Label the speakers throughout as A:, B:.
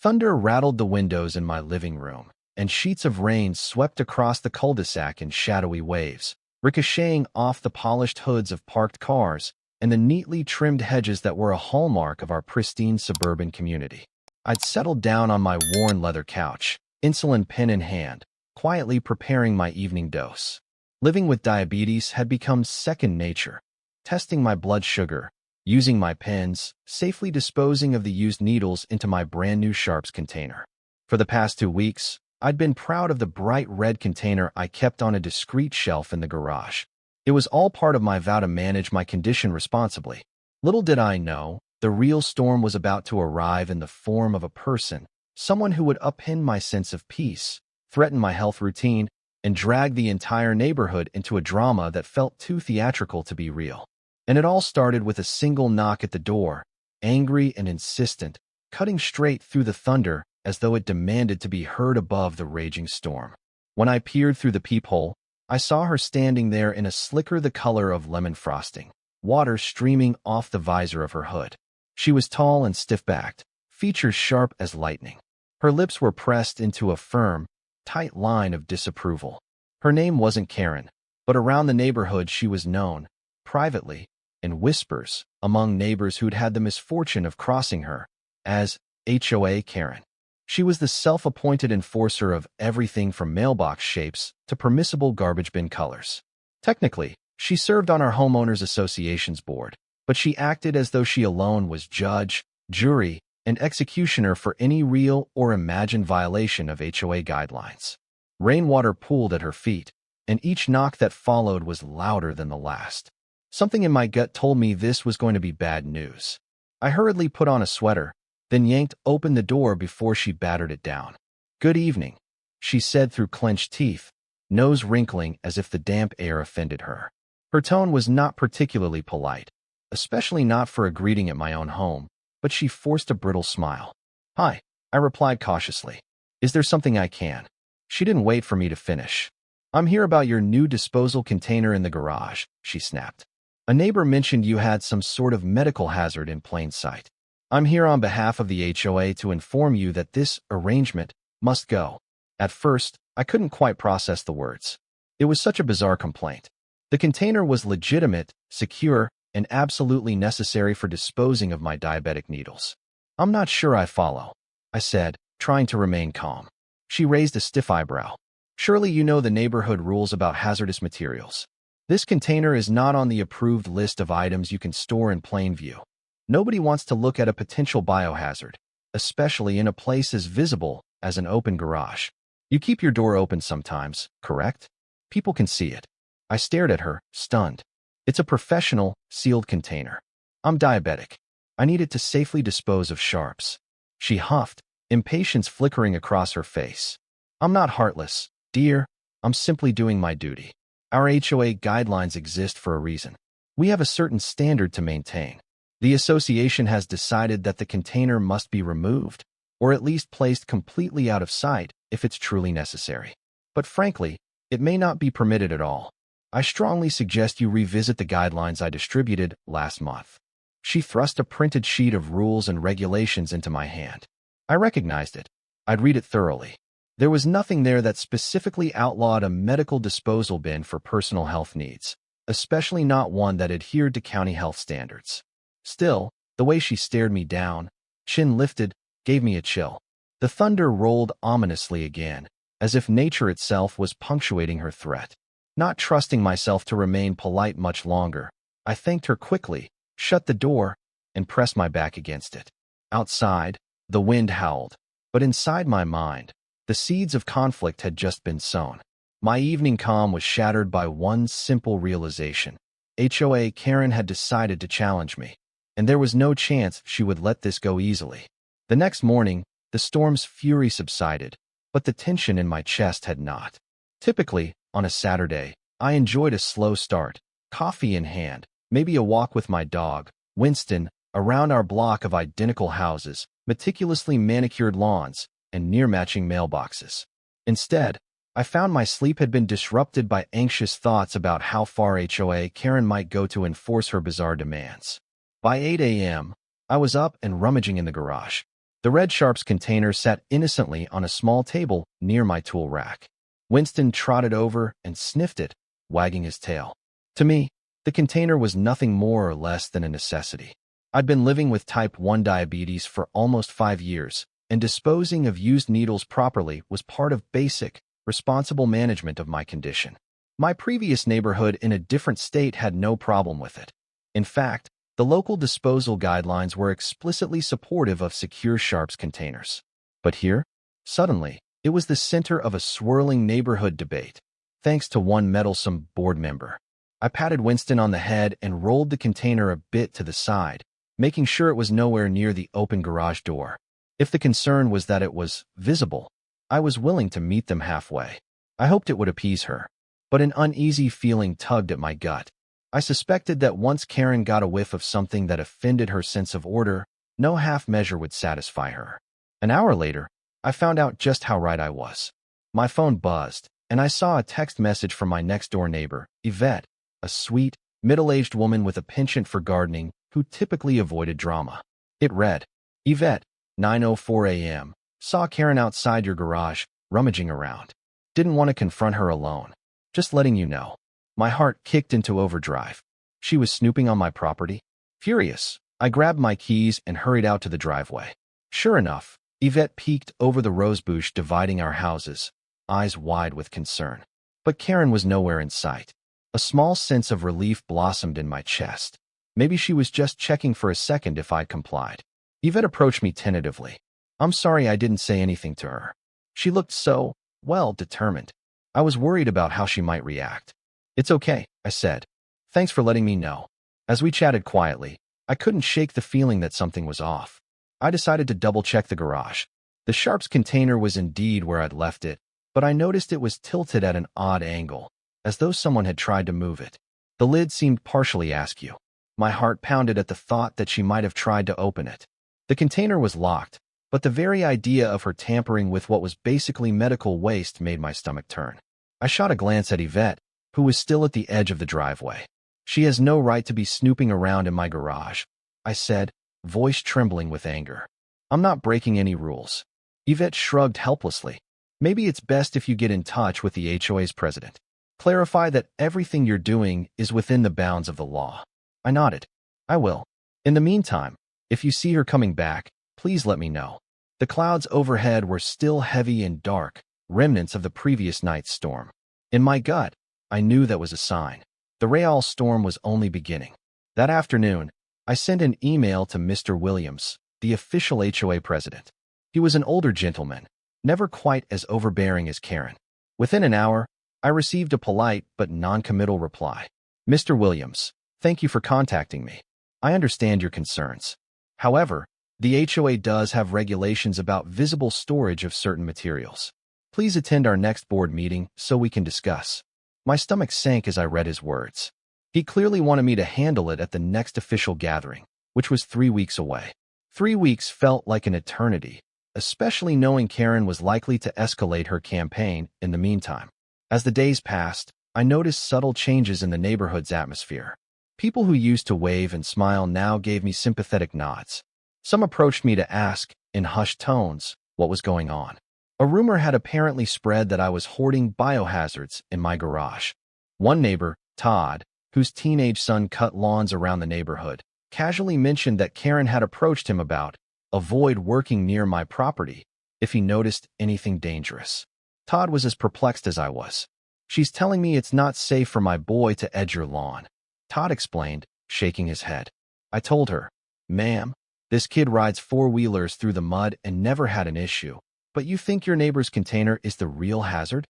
A: Thunder rattled the windows in my living room, and sheets of rain swept across the cul-de-sac in shadowy waves, ricocheting off the polished hoods of parked cars and the neatly trimmed hedges that were a hallmark of our pristine suburban community. I'd settled down on my worn leather couch, insulin pen in hand, quietly preparing my evening dose. Living with diabetes had become second nature. Testing my blood sugar, using my pens, safely disposing of the used needles into my brand new sharps container. For the past 2 weeks, I'd been proud of the bright red container I kept on a discreet shelf in the garage. It was all part of my vow to manage my condition responsibly. Little did I know, the real storm was about to arrive in the form of a person, someone who would upend my sense of peace, threaten my health routine, and drag the entire neighborhood into a drama that felt too theatrical to be real. And it all started with a single knock at the door, angry and insistent, cutting straight through the thunder as though it demanded to be heard above the raging storm. When I peered through the peephole, I saw her standing there in a slicker the color of lemon frosting, water streaming off the visor of her hood. She was tall and stiff-backed, features sharp as lightning. Her lips were pressed into a firm, tight line of disapproval. Her name wasn't Karen, but around the neighborhood she was known, privately, in whispers, among neighbors who'd had the misfortune of crossing her, as HOA Karen. She was the self-appointed enforcer of everything from mailbox shapes to permissible garbage bin colors. Technically, she served on our homeowners association's board, but she acted as though she alone was judge, jury, and executioner for any real or imagined violation of HOA guidelines. Rainwater pooled at her feet, and each knock that followed was louder than the last. Something in my gut told me this was going to be bad news. I hurriedly put on a sweater, then yanked open the door before she battered it down. "Good evening," she said through clenched teeth, nose wrinkling as if the damp air offended her. Her tone was not particularly polite, especially not for a greeting at my own home, but she forced a brittle smile. "Hi," I replied cautiously. "Is there something I can?" She didn't wait for me to finish. "I'm here about your new disposal container in the garage," she snapped. "A neighbor mentioned you had some sort of medical hazard in plain sight. I'm here on behalf of the HOA to inform you that this arrangement must go." At first, I couldn't quite process the words. It was such a bizarre complaint. The container was legitimate, secure, and absolutely necessary for disposing of my diabetic needles. "I'm not sure I follow," I said, trying to remain calm. She raised a stiff eyebrow. "Surely you know the neighborhood rules about hazardous materials. This container is not on the approved list of items you can store in plain view. Nobody wants to look at a potential biohazard, especially in a place as visible as an open garage. You keep your door open sometimes, correct? People can see it." I stared at her, stunned. "It's a professional, sealed container. I'm diabetic. I need it to safely dispose of sharps." She huffed, impatience flickering across her face. "I'm not heartless, dear. I'm simply doing my duty. Our HOA guidelines exist for a reason. We have a certain standard to maintain. The association has decided that the container must be removed, or at least placed completely out of sight if it's truly necessary. But frankly, it may not be permitted at all. I strongly suggest you revisit the guidelines I distributed last month." She thrust a printed sheet of rules and regulations into my hand. I recognized it. I'd read it thoroughly. There was nothing there that specifically outlawed a medical disposal bin for personal health needs, especially not one that adhered to county health standards. Still, the way she stared me down, chin lifted, gave me a chill. The thunder rolled ominously again, as if nature itself was punctuating her threat. Not trusting myself to remain polite much longer, I thanked her quickly, shut the door, and pressed my back against it. Outside, the wind howled, but inside my mind, the seeds of conflict had just been sown. My evening calm was shattered by one simple realization. HOA Karen had decided to challenge me, and there was no chance she would let this go easily. The next morning, the storm's fury subsided, but the tension in my chest had not. Typically, on a Saturday, I enjoyed a slow start, coffee in hand, maybe a walk with my dog, Winston, around our block of identical houses, meticulously manicured lawns, and near-matching mailboxes. Instead, I found my sleep had been disrupted by anxious thoughts about how far HOA Karen might go to enforce her bizarre demands. By 8 a.m., I was up and rummaging in the garage. The red sharps container sat innocently on a small table near my tool rack. Winston trotted over and sniffed it, wagging his tail. To me, the container was nothing more or less than a necessity. I'd been living with type 1 diabetes for almost 5 years, and disposing of used needles properly was part of basic, responsible management of my condition. My previous neighborhood in a different state had no problem with it. In fact, the local disposal guidelines were explicitly supportive of secure sharps containers. But here, suddenly, it was the center of a swirling neighborhood debate, thanks to one meddlesome board member. I patted Winston on the head and rolled the container a bit to the side, making sure it was nowhere near the open garage door. If the concern was that it was visible, I was willing to meet them halfway. I hoped it would appease her, but an uneasy feeling tugged at my gut. I suspected that once Karen got a whiff of something that offended her sense of order, no half measure would satisfy her. An hour later, I found out just how right I was. My phone buzzed, and I saw a text message from my next-door neighbor, Yvette, a sweet, middle-aged woman with a penchant for gardening who typically avoided drama. It read, "Yvette, 9:04 a.m. Saw Karen outside your garage, rummaging around. Didn't want to confront her alone. Just letting you know." My heart kicked into overdrive. She was snooping on my property? Furious, I grabbed my keys and hurried out to the driveway. Sure enough, Yvette peeked over the rosebush dividing our houses, eyes wide with concern. But Karen was nowhere in sight. A small sense of relief blossomed in my chest. Maybe she was just checking for a second if I'd complied. Yvette approached me tentatively. I'm sorry I didn't say anything to her. She looked so, well, determined. I was worried about how she might react. It's okay, I said. Thanks for letting me know. As we chatted quietly, I couldn't shake the feeling that something was off. I decided to double-check the garage. The sharps container was indeed where I'd left it, but I noticed it was tilted at an odd angle, as though someone had tried to move it. The lid seemed partially askew. My heart pounded at the thought that she might have tried to open it. The container was locked, but the very idea of her tampering with what was basically medical waste made my stomach turn. I shot a glance at Yvette, who was still at the edge of the driveway. She has no right to be snooping around in my garage, I said, voice trembling with anger. I'm not breaking any rules. Yvette shrugged helplessly. Maybe it's best if you get in touch with the HOA's president. Clarify that everything you're doing is within the bounds of the law. I nodded. I will. In the meantime, if you see her coming back, please let me know. The clouds overhead were still heavy and dark, remnants of the previous night's storm. In my gut, I knew that was a sign. The Real storm was only beginning. That afternoon, I sent an email to Mr. Williams, the official HOA president. He was an older gentleman, never quite as overbearing as Karen. Within an hour, I received a polite but non-committal reply. Mr. Williams, thank you for contacting me. I understand your concerns. However, the HOA does have regulations about visible storage of certain materials. Please attend our next board meeting so we can discuss. My stomach sank as I read his words. He clearly wanted me to handle it at the next official gathering, which was 3 weeks away. 3 weeks felt like an eternity, especially knowing Karen was likely to escalate her campaign in the meantime. As the days passed, I noticed subtle changes in the neighborhood's atmosphere. People who used to wave and smile now gave me sympathetic nods. Some approached me to ask, in hushed tones, what was going on. A rumor had apparently spread that I was hoarding biohazards in my garage. One neighbor, Todd, whose teenage son cut lawns around the neighborhood, casually mentioned that Karen had approached him about, avoid working near my property if he noticed anything dangerous. Todd was as perplexed as I was. She's telling me it's not safe for my boy to edge your lawn, Todd explained, shaking his head. I told her, ma'am, this kid rides four-wheelers through the mud and never had an issue. But you think your neighbor's container is the real hazard?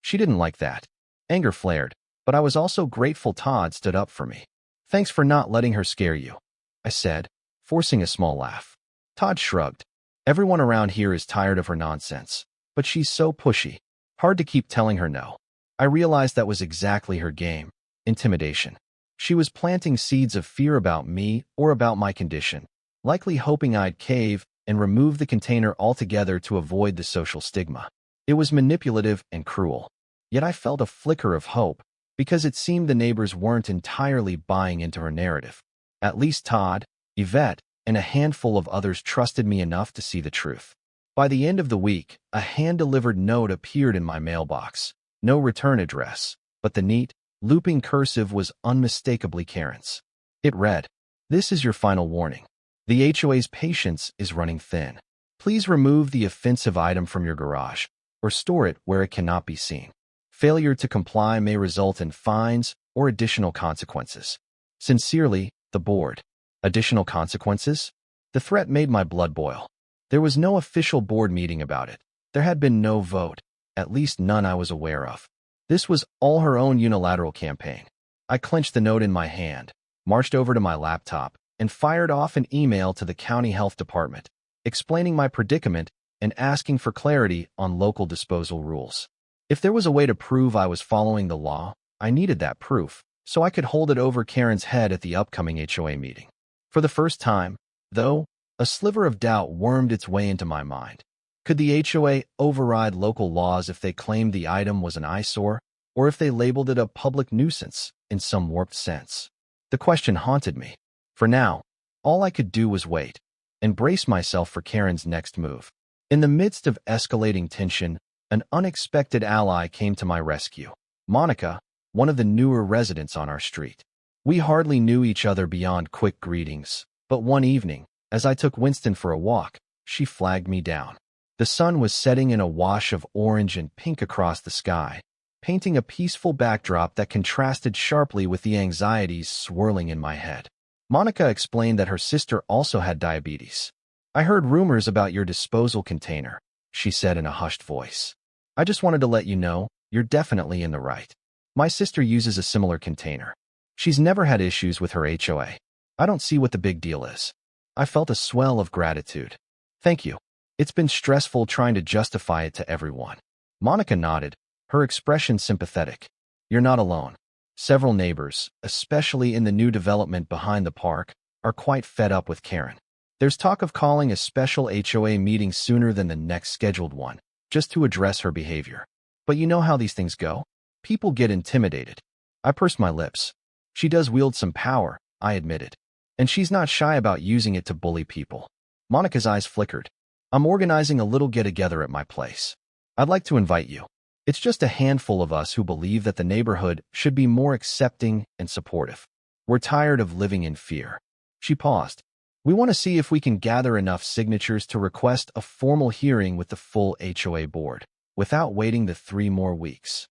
A: She didn't like that. Anger flared, but I was also grateful Todd stood up for me. Thanks for not letting her scare you, I said, forcing a small laugh. Todd shrugged. Everyone around here is tired of her nonsense, but she's so pushy. Hard to keep telling her no. I realized that was exactly her game, intimidation. She was planting seeds of fear about me or about my condition, likely hoping I'd cave and remove the container altogether to avoid the social stigma. It was manipulative and cruel. Yet I felt a flicker of hope, because it seemed the neighbors weren't entirely buying into her narrative. At least Todd, Yvette, and a handful of others trusted me enough to see the truth. By the end of the week, a hand-delivered note appeared in my mailbox. No return address, but the neat, looping cursive was unmistakably Karen's. It read, "This is your final warning. The HOA's patience is running thin. Please remove the offensive item from your garage or store it where it cannot be seen. Failure to comply may result in fines or additional consequences. Sincerely, the board." Additional consequences? The threat made my blood boil. There was no official board meeting about it. There had been no vote, at least none I was aware of. This was all her own unilateral campaign. I clenched the note in my hand, marched over to my laptop, and fired off an email to the county health department, explaining my predicament and asking for clarity on local disposal rules. If there was a way to prove I was following the law, I needed that proof, so I could hold it over Karen's head at the upcoming HOA meeting. For the first time, though, a sliver of doubt wormed its way into my mind. Could the HOA override local laws if they claimed the item was an eyesore, or if they labeled it a public nuisance in some warped sense? The question haunted me. For now, all I could do was wait and brace myself for Karen's next move. In the midst of escalating tension, an unexpected ally came to my rescue. Monica, one of the newer residents on our street. We hardly knew each other beyond quick greetings, but one evening, as I took Winston for a walk, she flagged me down. The sun was setting in a wash of orange and pink across the sky, painting a peaceful backdrop that contrasted sharply with the anxieties swirling in my head. Monica explained that her sister also had diabetes. "I heard rumors about your disposal container," she said in a hushed voice. "I just wanted to let you know, you're definitely in the right. My sister uses a similar container. She's never had issues with her HOA. I don't see what the big deal is." I felt a swell of gratitude. "Thank you. It's been stressful trying to justify it to everyone." Monica nodded, her expression sympathetic. "You're not alone. Several neighbors, especially in the new development behind the park, are quite fed up with Karen. There's talk of calling a special HOA meeting sooner than the next scheduled one, just to address her behavior. But you know how these things go. People get intimidated." I pursed my lips. "She does wield some power," I admitted. "And she's not shy about using it to bully people." Monica's eyes flickered. "I'm organizing a little get-together at my place. I'd like to invite you. It's just a handful of us who believe that the neighborhood should be more accepting and supportive. We're tired of living in fear." She paused. "We want to see if we can gather enough signatures to request a formal hearing with the full HOA board, without waiting the 3 more weeks."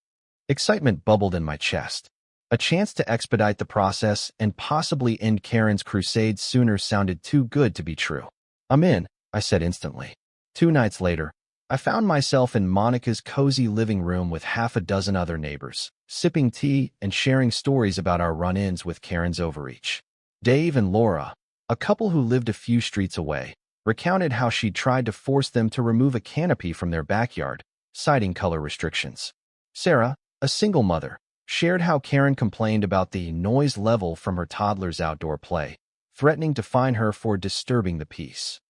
A: Excitement bubbled in my chest. A chance to expedite the process and possibly end Karen's crusade sooner sounded too good to be true. "I'm in," I said instantly. 2 nights later, I found myself in Monica's cozy living room with half a dozen other neighbors, sipping tea and sharing stories about our run-ins with Karen's overreach. Dave and Laura, a couple who lived a few streets away, recounted how she'd tried to force them to remove a canopy from their backyard, citing color restrictions. Sarah, a single mother, shared how Karen complained about the noise level from her toddler's outdoor play, threatening to fine her for disturbing the peace.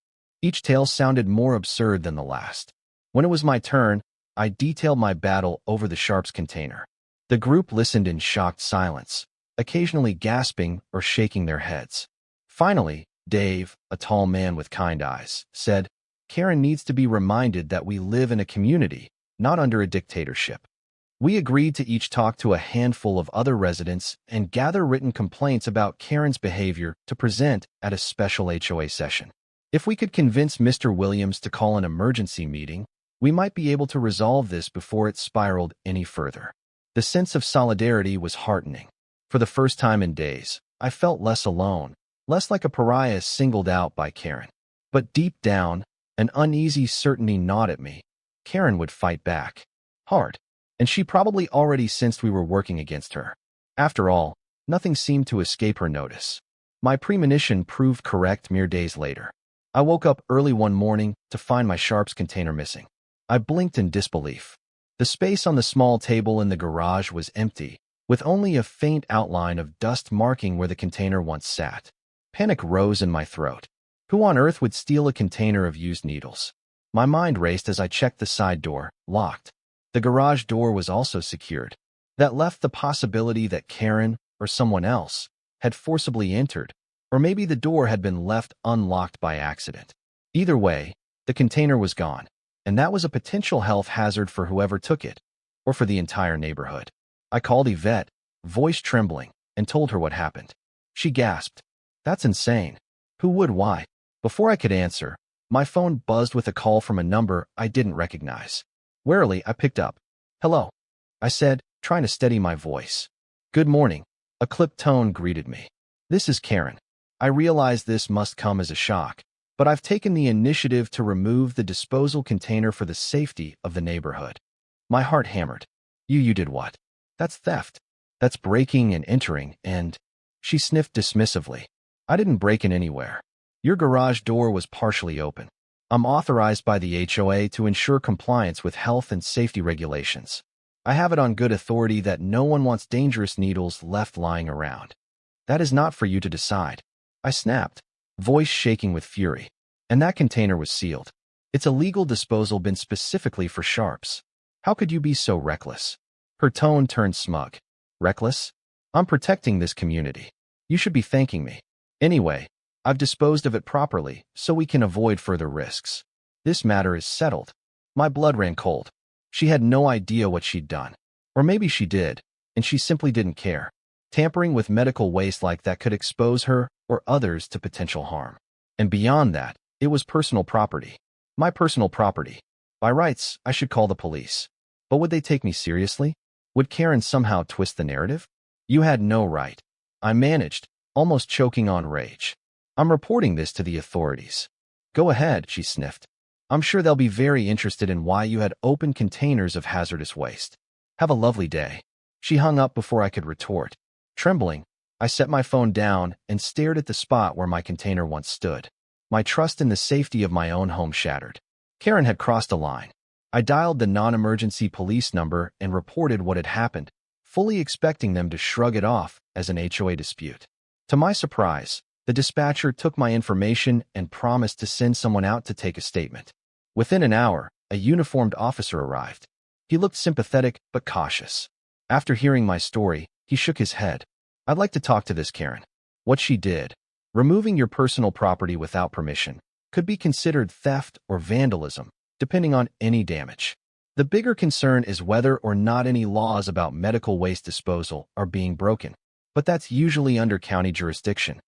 A: Each tale sounded more absurd than the last. When it was my turn, I detailed my battle over the Sharps container. The group listened in shocked silence, occasionally gasping or shaking their heads. Finally, Dave, a tall man with kind eyes, said, "Karen needs to be reminded that we live in a community, not under a dictatorship." We agreed to each talk to a handful of other residents and gather written complaints about Karen's behavior to present at a special HOA session. If we could convince Mr. Williams to call an emergency meeting, we might be able to resolve this before it spiraled any further. The sense of solidarity was heartening. For the first time in days, I felt less alone, less like a pariah singled out by Karen. But deep down, an uneasy certainty gnawed at me. Karen would fight back. Hard. And she probably already sensed we were working against her. After all, nothing seemed to escape her notice. My premonition proved correct mere days later. I woke up early one morning to find my Sharps container missing. I blinked in disbelief. The space on the small table in the garage was empty, with only a faint outline of dust marking where the container once sat. Panic rose in my throat. Who on earth would steal a container of used needles? My mind raced as I checked the side door, locked. The garage door was also secured. That left the possibility that Karen, or someone else, had forcibly entered, Or maybe the door had been left unlocked by accident. Either way, the container was gone, and that was a potential health hazard for whoever took it, or for the entire neighborhood. I called Yvette, voice trembling, and told her what happened. She gasped. That's insane. Who would? Why? Before I could answer, my phone buzzed with a call from a number I didn't recognize. Warily, I picked up. Hello, I said, trying to steady my voice. Good morning. A clipped tone greeted me. This is Karen. I realize this must come as a shock, but I've taken the initiative to remove the disposal container for the safety of the neighborhood. My heart hammered. You did what? That's theft. That's breaking and entering, and... She sniffed dismissively. I didn't break in anywhere. Your garage door was partially open. I'm authorized by the HOA to ensure compliance with health and safety regulations. I have it on good authority that no one wants dangerous needles left lying around. That is not for you to decide. I snapped, voice shaking with fury. And that container was sealed. It's a legal disposal bin specifically for sharps. How could you be so reckless? Her tone turned smug. Reckless? I'm protecting this community. You should be thanking me. Anyway, I've disposed of it properly, so we can avoid further risks. This matter is settled. My blood ran cold. She had no idea what she'd done. Or maybe she did, and she simply didn't care. Tampering with medical waste like that could expose her or others to potential harm. And beyond that, it was personal property. My personal property. By rights, I should call the police. But would they take me seriously? Would Karen somehow twist the narrative? You had no right. I managed, almost choking on rage. I'm reporting this to the authorities. Go ahead, she sniffed. I'm sure they'll be very interested in why you had open containers of hazardous waste. Have a lovely day. She hung up before I could retort. Trembling, I set my phone down and stared at the spot where my container once stood. My trust in the safety of my own home shattered. Karen had crossed a line. I dialed the non-emergency police number and reported what had happened, fully expecting them to shrug it off as an HOA dispute. To my surprise, the dispatcher took my information and promised to send someone out to take a statement. Within an hour, a uniformed officer arrived. He looked sympathetic but cautious. After hearing my story, he shook his head. I'd like to talk to this Karen. What she did, removing your personal property without permission, could be considered theft or vandalism, depending on any damage. The bigger concern is whether or not any laws about medical waste disposal are being broken, but that's usually under county jurisdiction.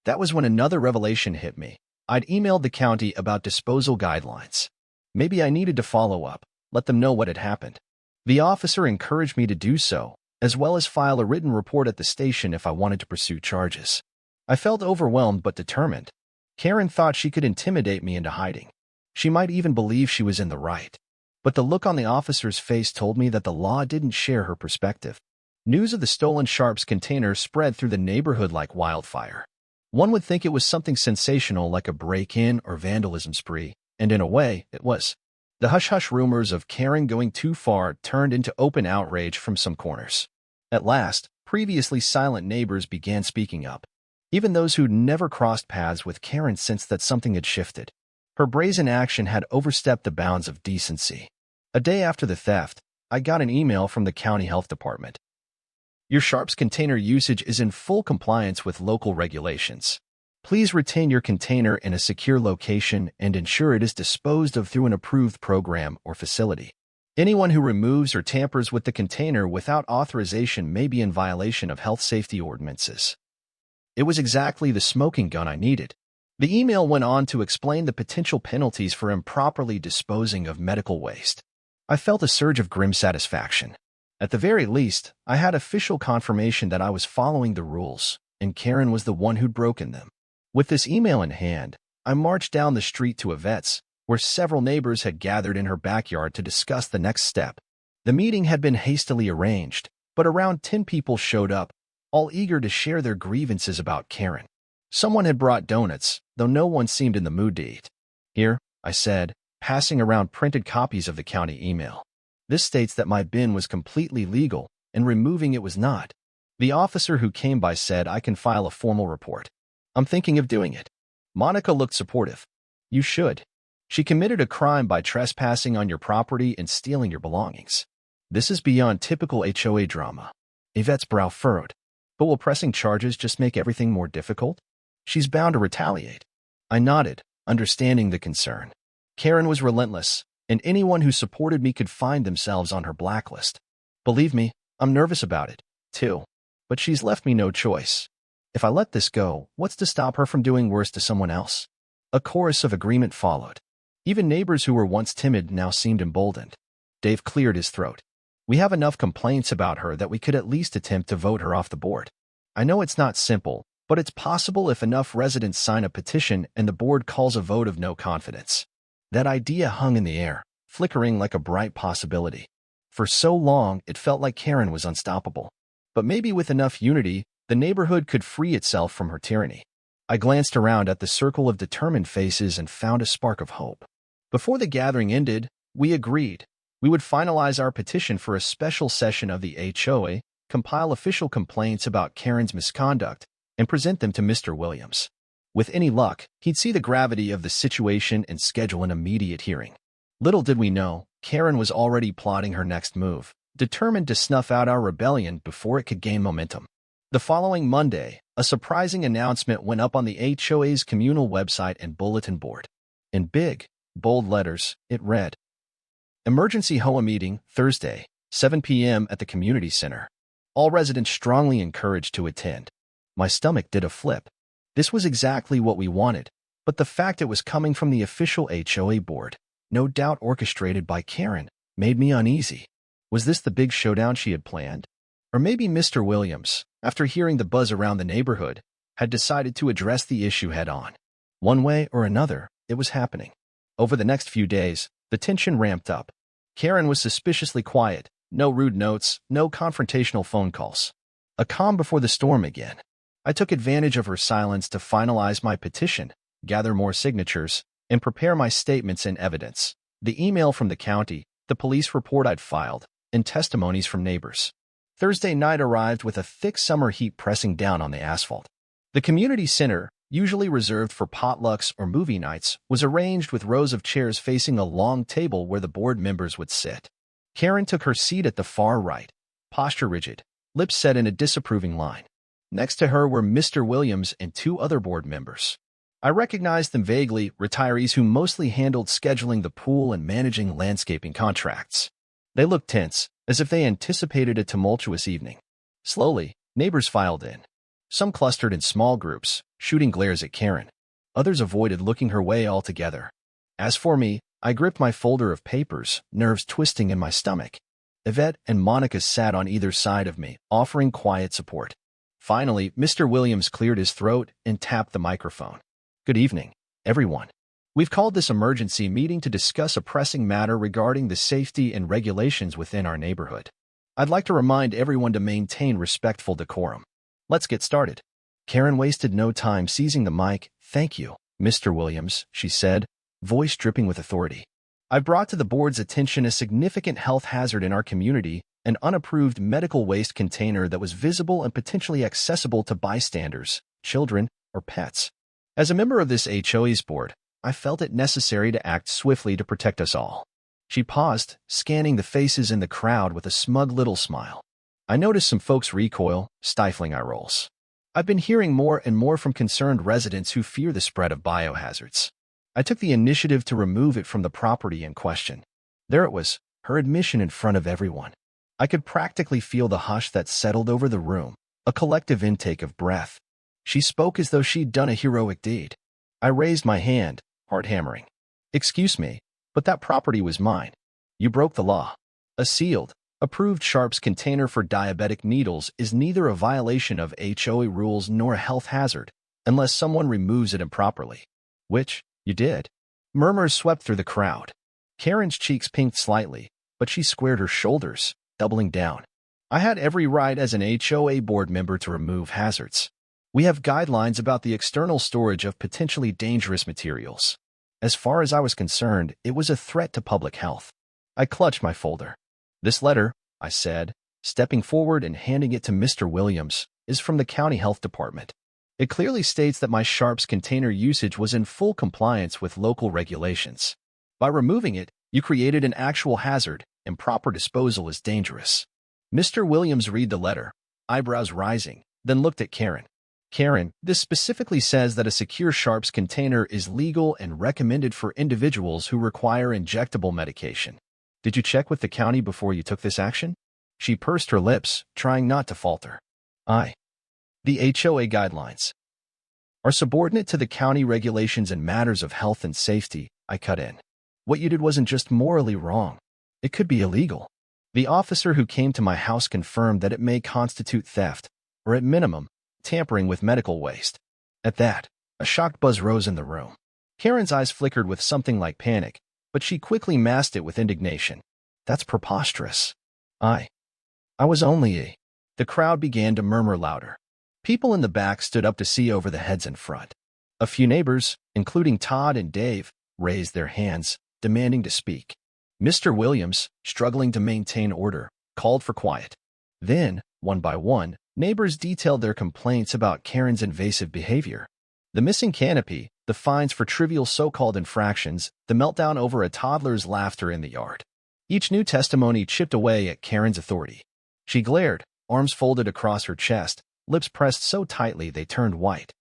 A: That was when another revelation hit me. I'd emailed the county about disposal guidelines. Maybe I needed to follow up, let them know what had happened. The officer encouraged me to do so, as well as file a written report at the station if I wanted to pursue charges. I felt overwhelmed but determined. Karen thought she could intimidate me into hiding. She might even believe she was in the right. But the look on the officer's face told me that the law didn't share her perspective. News of the stolen Sharps container spread through the neighborhood like wildfire. One would think it was something sensational like a break-in or vandalism spree, and in a way, it was. The hush-hush rumors of Karen going too far turned into open outrage from some corners. At last, previously silent neighbors began speaking up. Even those who'd never crossed paths with Karen sensed that something had shifted. Her brazen action had overstepped the bounds of decency. A day after the theft, I got an email from the county health department. Your Sharps container usage is in full compliance with local regulations. Please retain your container in a secure location and ensure it is disposed of through an approved program or facility. Anyone who removes or tampers with the container without authorization may be in violation of health safety ordinances. It was exactly the smoking gun I needed. The email went on to explain the potential penalties for improperly disposing of medical waste. I felt a surge of grim satisfaction. At the very least, I had official confirmation that I was following the rules, and Karen was the one who'd broken them. With this email in hand, I marched down the street to Yvette's, where several neighbors had gathered in her backyard to discuss the next step. The meeting had been hastily arranged, but around 10 people showed up, all eager to share their grievances about Karen. Someone had brought donuts, though no one seemed in the mood to eat. Here, I said, passing around printed copies of the county email. This states that my bin was completely legal, and removing it was not. The officer who came by said I can file a formal report. I'm thinking of doing it. Monica looked supportive. You should. She committed a crime by trespassing on your property and stealing your belongings. This is beyond typical HOA drama. Yvette's brow furrowed. But will pressing charges just make everything more difficult? She's bound to retaliate. I nodded, understanding the concern. Karen was relentless, and anyone who supported me could find themselves on her blacklist. Believe me, I'm nervous about it, too. But she's left me no choice. If I let this go, what's to stop her from doing worse to someone else? A chorus of agreement followed. Even neighbors who were once timid now seemed emboldened. Dave cleared his throat. We have enough complaints about her that we could at least attempt to vote her off the board. I know it's not simple, but it's possible if enough residents sign a petition and the board calls a vote of no confidence. That idea hung in the air, flickering like a bright possibility. For so long, it felt like Karen was unstoppable. But maybe with enough unity, the neighborhood could free itself from her tyranny. I glanced around at the circle of determined faces and found a spark of hope. Before the gathering ended, we agreed. We would finalize our petition for a special session of the HOA, compile official complaints about Karen's misconduct, and present them to Mr. Williams. With any luck, he'd see the gravity of the situation and schedule an immediate hearing. Little did we know, Karen was already plotting her next move, determined to snuff out our rebellion before it could gain momentum. The following Monday, a surprising announcement went up on the HOA's communal website and bulletin board. In big, bold letters, it read, "Emergency HOA meeting, Thursday, 7 p.m. at the community center. All residents strongly encouraged to attend." My stomach did a flip. This was exactly what we wanted, but the fact it was coming from the official HOA board, no doubt orchestrated by Karen, made me uneasy. Was this the big showdown she had planned? Or maybe Mr. Williams, after hearing the buzz around the neighborhood, had decided to address the issue head-on. One way or another, it was happening. Over the next few days, the tension ramped up. Karen was suspiciously quiet, no rude notes, no confrontational phone calls. A calm before the storm again. I took advantage of her silence to finalize my petition, gather more signatures, and prepare my statements and evidence. The email from the county, the police report I'd filed, and testimonies from neighbors. Thursday night arrived with a thick summer heat pressing down on the asphalt. The community center, usually reserved for potlucks or movie nights, was arranged with rows of chairs facing a long table where the board members would sit. Karen took her seat at the far right, posture rigid, lips set in a disapproving line. Next to her were Mr. Williams and two other board members. I recognized them vaguely, retirees who mostly handled scheduling the pool and managing landscaping contracts. They looked tense, as if they anticipated a tumultuous evening. Slowly, neighbors filed in. Some clustered in small groups, shooting glares at Karen. Others avoided looking her way altogether. As for me, I gripped my folder of papers, nerves twisting in my stomach. Yvette and Monica sat on either side of me, offering quiet support. Finally, Mr. Williams cleared his throat and tapped the microphone. "Good evening, everyone. We've called this emergency meeting to discuss a pressing matter regarding the safety and regulations within our neighborhood. I'd like to remind everyone to maintain respectful decorum. Let's get started." Karen wasted no time seizing the mic. "Thank you, Mr. Williams," she said, voice dripping with authority. "I've brought to the board's attention a significant health hazard in our community, an unapproved medical waste container that was visible and potentially accessible to bystanders, children, or pets. As a member of this HOA's board, I felt it necessary to act swiftly to protect us all." She paused, scanning the faces in the crowd with a smug little smile. I noticed some folks recoil, stifling eye rolls. I've been hearing more and more from concerned residents who fear the spread of biohazards. I took the initiative to remove it from the property in question. There it was, her admission in front of everyone. I could practically feel the hush that settled over the room, a collective intake of breath. She spoke as though she'd done a heroic deed. I raised my hand, heart hammering. "Excuse me, but that property was mine. You broke the law. A sealed, approved sharps container for diabetic needles is neither a violation of HOA rules nor a health hazard, unless someone removes it improperly. Which, you did." Murmurs swept through the crowd. Karen's cheeks pinked slightly, but she squared her shoulders, doubling down. "I had every right as an HOA board member to remove hazards. We have guidelines about the external storage of potentially dangerous materials. As far as I was concerned, it was a threat to public health." I clutched my folder. "This letter," I said, stepping forward and handing it to Mr. Williams, "is from the county health department. It clearly states that my sharps container usage was in full compliance with local regulations. By removing it, you created an actual hazard, and proper disposal is dangerous." Mr. Williams read the letter, eyebrows rising, then looked at Karen. Karen, this specifically says that a secure sharps container is legal and recommended for individuals who require injectable medication. Did you check with the county before you took this action? She pursed her lips, trying not to falter. The HOA guidelines are subordinate to the county regulations in matters of health and safety, I cut in. What you did wasn't just morally wrong. It could be illegal. The officer who came to my house confirmed that it may constitute theft, or at minimum, tampering with medical waste. At that, a shocked buzz rose in the room. Karen's eyes flickered with something like panic, but she quickly masked it with indignation. That's preposterous. I was only a... The crowd began to murmur louder. People in the back stood up to see over the heads in front. A few neighbors, including Todd and Dave, raised their hands, demanding to speak. Mr. Williams, struggling to maintain order, called for quiet. Then, one by one, neighbors detailed their complaints about Karen's invasive behavior. The missing canopy, the fines for trivial so-called infractions, the meltdown over a toddler's laughter in the yard. Each new testimony chipped away at Karen's authority. She glared, arms folded across her chest, lips pressed so tightly they turned white.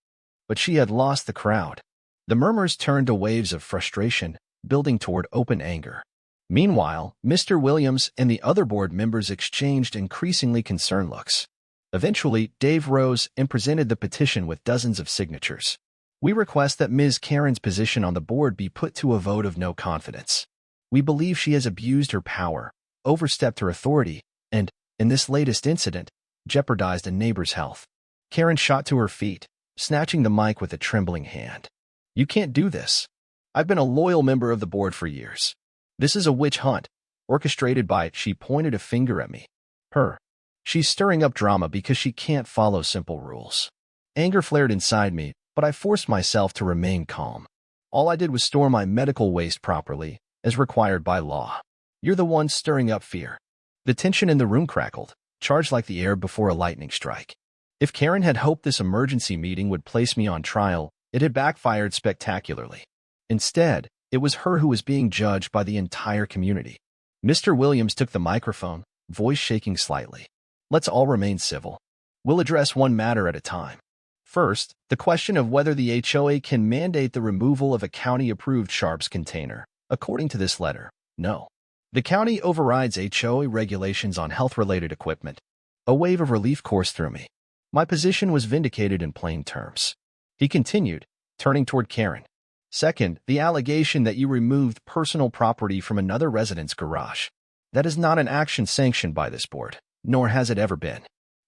A: But she had lost the crowd. The murmurs turned to waves of frustration, building toward open anger. Meanwhile, Mr. Williams and the other board members exchanged increasingly concerned looks. Eventually, Dave rose and presented the petition with dozens of signatures. We request that Ms. Karen's position on the board be put to a vote of no confidence. We believe she has abused her power, overstepped her authority, and, in this latest incident, jeopardized a neighbor's health. Karen shot to her feet, snatching the mic with a trembling hand. You can't do this. I've been a loyal member of the board for years. This is a witch hunt, orchestrated by, she pointed a finger at me. Her. She's stirring up drama because she can't follow simple rules. Anger flared inside me, but I forced myself to remain calm. All I did was store my medical waste properly, as required by law. You're the one stirring up fear. The tension in the room crackled, charged like the air before a lightning strike. If Karen had hoped this emergency meeting would place me on trial, it had backfired spectacularly. Instead, it was her who was being judged by the entire community. Mr. Williams took the microphone, voice shaking slightly. Let's all remain civil. We'll address one matter at a time. First, the question of whether the HOA can mandate the removal of a county-approved sharps container. According to this letter, no. The county overrides HOA regulations on health-related equipment. A wave of relief coursed through me. My position was vindicated in plain terms. He continued, turning toward Karen. Second, the allegation that you removed personal property from another resident's garage. That is not an action sanctioned by this board, nor has it ever been.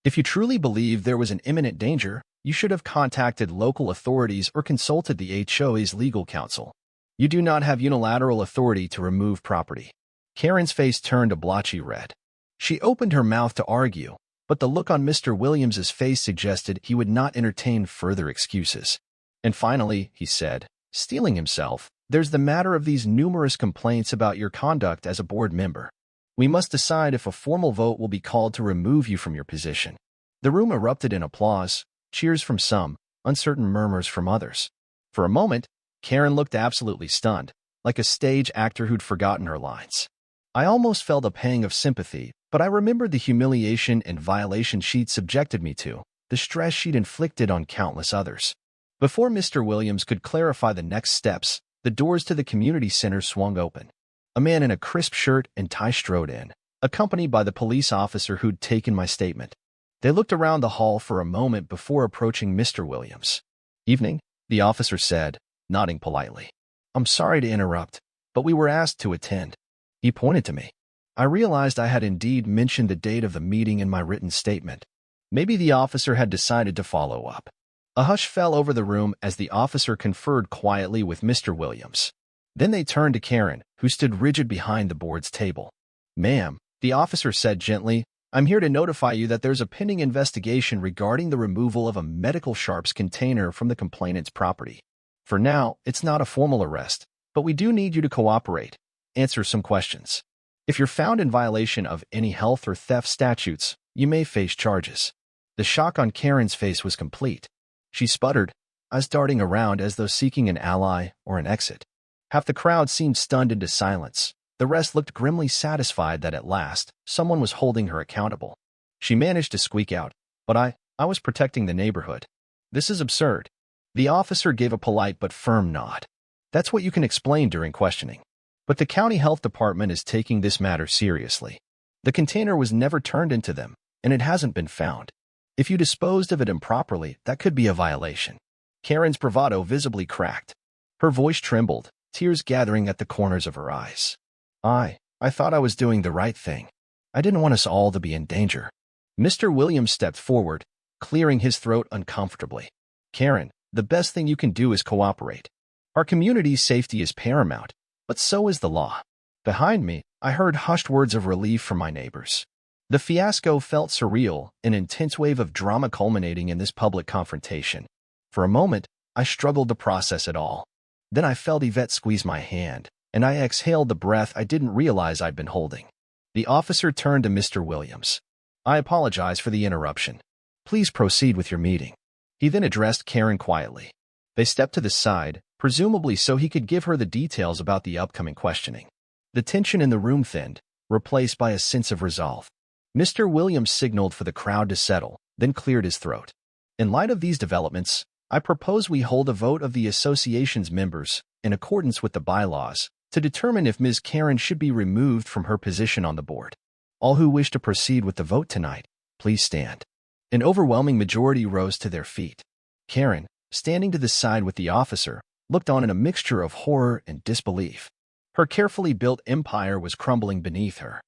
A: If you truly believe there was an imminent danger, you should have contacted local authorities or consulted the HOA's legal counsel. You do not have unilateral authority to remove property. Karen's face turned a blotchy red. She opened her mouth to argue, but the look on Mr. Williams's face suggested he would not entertain further excuses. And finally, he said, steeling himself, there's the matter of these numerous complaints about your conduct as a board member. We must decide if a formal vote will be called to remove you from your position. The room erupted in applause, cheers from some, uncertain murmurs from others. For a moment, Karen looked absolutely stunned, like a stage actor who'd forgotten her lines. I almost felt a pang of sympathy, but I remembered the humiliation and violation she'd subjected me to, the stress she'd inflicted on countless others. Before Mr. Williams could clarify the next steps, the doors to the community center swung open. A man in a crisp shirt and tie strode in, accompanied by the police officer who'd taken my statement. They looked around the hall for a moment before approaching Mr. Williams. Evening, the officer said, nodding politely. I'm sorry to interrupt, but we were asked to attend. He pointed to me. I realized I had indeed mentioned the date of the meeting in my written statement. Maybe the officer had decided to follow up. A hush fell over the room as the officer conferred quietly with Mr. Williams. Then they turned to Karen, who stood rigid behind the board's table. Ma'am, the officer said gently, I'm here to notify you that there's a pending investigation regarding the removal of a medical sharps container from the complainant's property. For now, it's not a formal arrest, but we do need you to cooperate, answer some questions. If you're found in violation of any health or theft statutes, you may face charges. The shock on Karen's face was complete. She sputtered, eyes darting around as though seeking an ally or an exit. Half the crowd seemed stunned into silence. The rest looked grimly satisfied that at last, someone was holding her accountable. She managed to squeak out, but I was protecting the neighborhood. This is absurd. The officer gave a polite but firm nod. That's what you can explain during questioning. But the county health department is taking this matter seriously. The container was never turned into them, and it hasn't been found. If you disposed of it improperly, that could be a violation. Karen's bravado visibly cracked. Her voice trembled, tears gathering at the corners of her eyes. I thought I was doing the right thing. I didn't want us all to be in danger. Mr. Williams stepped forward, clearing his throat uncomfortably. Karen, the best thing you can do is cooperate. Our community's safety is paramount, but so is the law. Behind me, I heard hushed words of relief from my neighbors. The fiasco felt surreal, an intense wave of drama culminating in this public confrontation. For a moment, I struggled to process it all. Then I felt Yvette squeeze my hand, and I exhaled the breath I didn't realize I'd been holding. The officer turned to Mr. Williams. I apologize for the interruption. Please proceed with your meeting. He then addressed Karen quietly. They stepped to the side, presumably so he could give her the details about the upcoming questioning. The tension in the room thinned, replaced by a sense of resolve. Mr. Williams signaled for the crowd to settle, then cleared his throat. In light of these developments, I propose we hold a vote of the association's members, in accordance with the bylaws, to determine if Ms. Karen should be removed from her position on the board. All who wish to proceed with the vote tonight, please stand. An overwhelming majority rose to their feet. Karen, standing to the side with the officer, looked on in a mixture of horror and disbelief. Her carefully built empire was crumbling beneath her.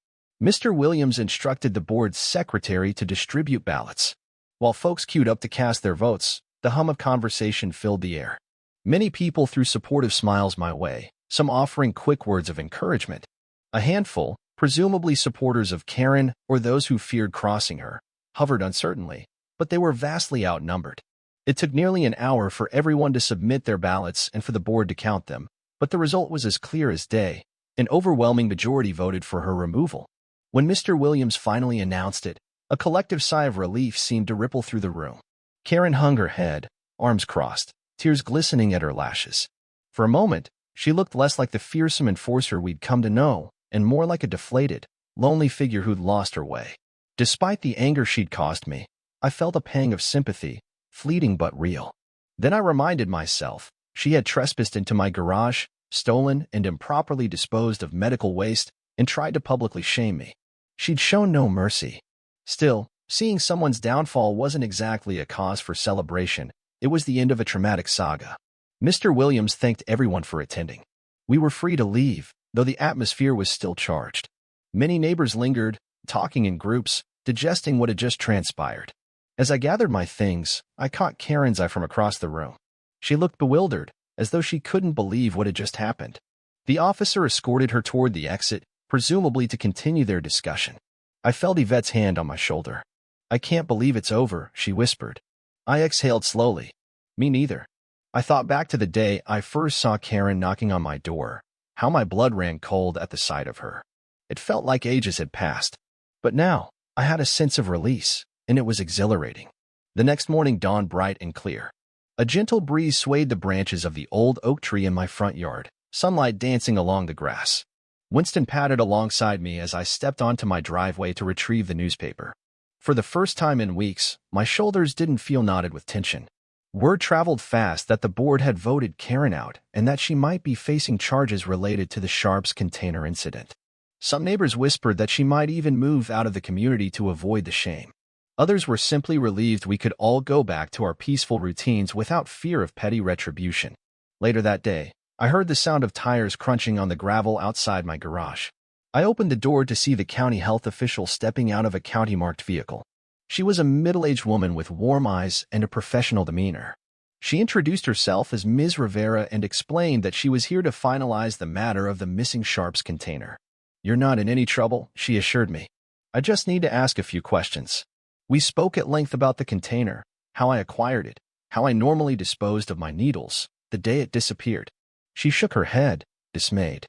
A: Mr. Williams instructed the board's secretary to distribute ballots. While folks queued up to cast their votes, the hum of conversation filled the air. Many people threw supportive smiles my way, some offering quick words of encouragement. A handful, presumably supporters of Karen or those who feared crossing her, hovered uncertainly, but they were vastly outnumbered. It took nearly an hour for everyone to submit their ballots and for the board to count them, but the result was as clear as day. An overwhelming majority voted for her removal. When Mr. Williams finally announced it, a collective sigh of relief seemed to ripple through the room. Karen hung her head, arms crossed, tears glistening at her lashes. For a moment, she looked less like the fearsome enforcer we'd come to know, and more like a deflated, lonely figure who'd lost her way. Despite the anger she'd caused me, I felt a pang of sympathy, fleeting but real. Then I reminded myself, she had trespassed into my garage, stolen and improperly disposed of medical waste, and tried to publicly shame me. She'd shown no mercy. Still, seeing someone's downfall wasn't exactly a cause for celebration. It was the end of a traumatic saga. Mr. Williams thanked everyone for attending. We were free to leave, though the atmosphere was still charged. Many neighbors lingered, talking in groups, digesting what had just transpired. As I gathered my things, I caught Karen's eye from across the room. She looked bewildered, as though she couldn't believe what had just happened. The officer escorted her toward the exit, presumably to continue their discussion. I felt Yvette's hand on my shoulder. I can't believe it's over, she whispered. I exhaled slowly. Me neither. I thought back to the day I first saw Karen knocking on my door, how my blood ran cold at the sight of her. It felt like ages had passed. But now, I had a sense of release, and it was exhilarating. The next morning dawned bright and clear. A gentle breeze swayed the branches of the old oak tree in my front yard, sunlight dancing along the grass. Winston padded alongside me as I stepped onto my driveway to retrieve the newspaper. For the first time in weeks, my shoulders didn't feel knotted with tension. Word traveled fast that the board had voted Karen out and that she might be facing charges related to the Sharps container incident. Some neighbors whispered that she might even move out of the community to avoid the shame. Others were simply relieved we could all go back to our peaceful routines without fear of petty retribution. Later that day, I heard the sound of tires crunching on the gravel outside my garage. I opened the door to see the county health official stepping out of a county-marked vehicle. She was a middle-aged woman with warm eyes and a professional demeanor. She introduced herself as Ms. Rivera and explained that she was here to finalize the matter of the missing Sharps container. You're not in any trouble, she assured me. I just need to ask a few questions. We spoke at length about the container, how I acquired it, how I normally disposed of my needles, the day it disappeared. She shook her head, dismayed.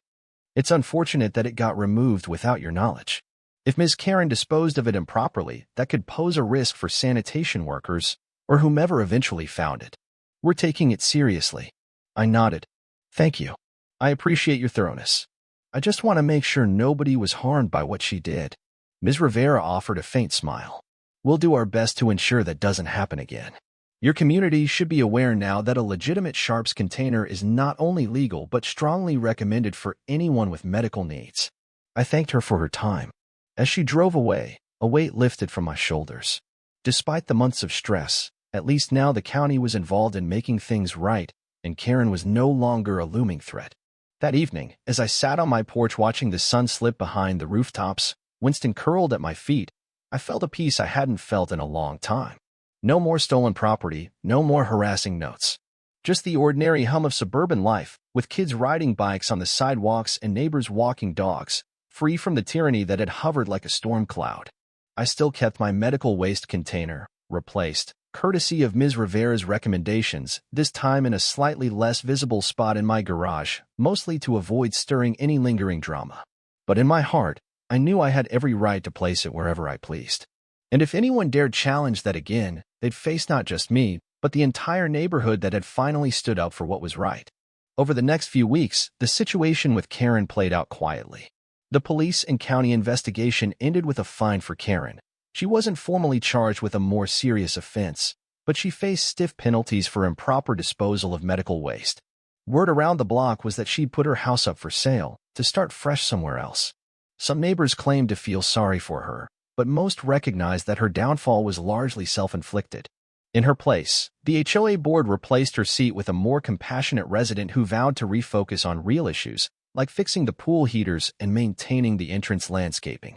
A: It's unfortunate that it got removed without your knowledge. If Ms. Karen disposed of it improperly, that could pose a risk for sanitation workers or whomever eventually found it. We're taking it seriously. I nodded. Thank you. I appreciate your thoroughness. I just want to make sure nobody was harmed by what she did. Ms. Rivera offered a faint smile. We'll do our best to ensure that doesn't happen again. Your community should be aware now that a legitimate sharps container is not only legal but strongly recommended for anyone with medical needs. I thanked her for her time. As she drove away, a weight lifted from my shoulders. Despite the months of stress, at least now the county was involved in making things right, and Karen was no longer a looming threat. That evening, as I sat on my porch watching the sun slip behind the rooftops, Winston curled at my feet, I felt a peace I hadn't felt in a long time. No more stolen property, no more harassing notes. Just the ordinary hum of suburban life, with kids riding bikes on the sidewalks and neighbors walking dogs, free from the tyranny that had hovered like a storm cloud. I still kept my medical waste container, replaced, courtesy of Ms. Rivera's recommendations, this time in a slightly less visible spot in my garage, mostly to avoid stirring any lingering drama. But in my heart, I knew I had every right to place it wherever I pleased. And if anyone dared challenge that again, they'd face not just me, but the entire neighborhood that had finally stood up for what was right. Over the next few weeks, the situation with Karen played out quietly. The police and county investigation ended with a fine for Karen. She wasn't formally charged with a more serious offense, but she faced stiff penalties for improper disposal of medical waste. Word around the block was that she'd put her house up for sale, to start fresh somewhere else. Some neighbors claimed to feel sorry for her, but most recognized that her downfall was largely self-inflicted. In her place, the HOA board replaced her seat with a more compassionate resident who vowed to refocus on real issues, like fixing the pool heaters and maintaining the entrance landscaping.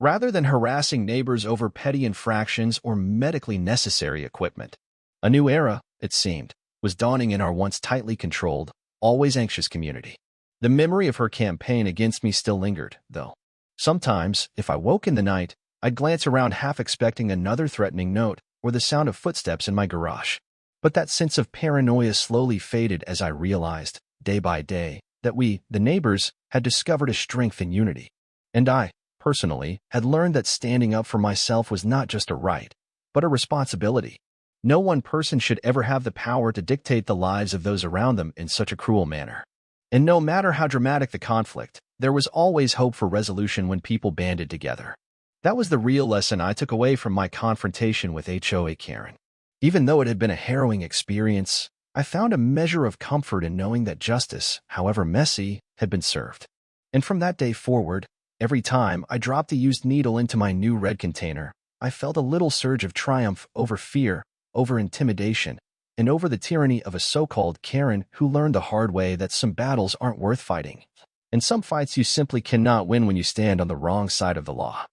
A: Rather than harassing neighbors over petty infractions or medically necessary equipment. A new era, it seemed, was dawning in our once tightly controlled, always anxious community. The memory of her campaign against me still lingered, though. Sometimes, if I woke in the night, I'd glance around half expecting another threatening note or the sound of footsteps in my garage. But that sense of paranoia slowly faded as I realized, day by day, that we, the neighbors, had discovered a strength in unity. And I, personally, had learned that standing up for myself was not just a right, but a responsibility. No one person should ever have the power to dictate the lives of those around them in such a cruel manner. And no matter how dramatic the conflict, there was always hope for resolution when people banded together. That was the real lesson I took away from my confrontation with HOA Karen. Even though it had been a harrowing experience, I found a measure of comfort in knowing that justice, however messy, had been served. And from that day forward, every time I dropped a used needle into my new red container, I felt a little surge of triumph over fear, over intimidation, and over the tyranny of a so-called Karen who learned the hard way that some battles aren't worth fighting. And some fights you simply cannot win when you stand on the wrong side of the law.